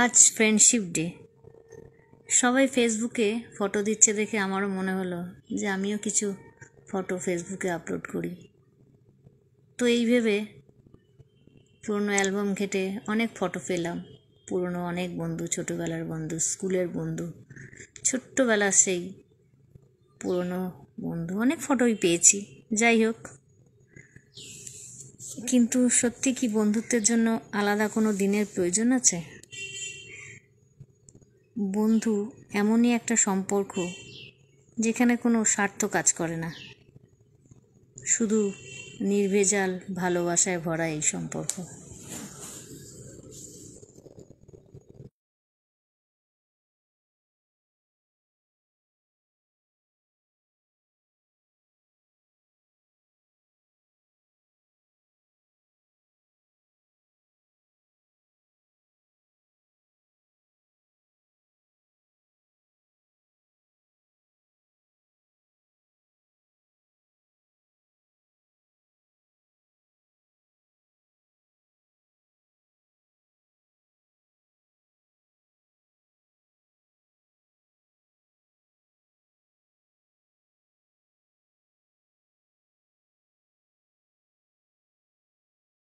আজ friendship day. সবাই ফেসবুকে ফটো দিচ্ছে দেখে আমারও মনে হলো যে আমিও কিছু ফটো ফেসবুকে আপলোড করি। তো এই ভেবে পুরনো অ্যালবাম ঘেটে অনেক ফটো পেলাম। পুরনো অনেক বন্ধু, ছোটোবেলার বন্ধু, স্কুলের বন্ধু, ছোট্টবেলার সেই পুরনো বন্ধু, অনেক ফটোই পেয়েছি। যাই হোক, কিন্তু সত্যি কি বন্ধুত্বের জন্য আলাদা কোনো দিনের প্রয়োজন আছে? বন্ধু এমনই একটা সম্পর্ক যেখানে কোনো স্বার্থ কাজ করে না, শুধু নির্ভেজাল ভালোবাসায় ভরা এই সম্পর্ক।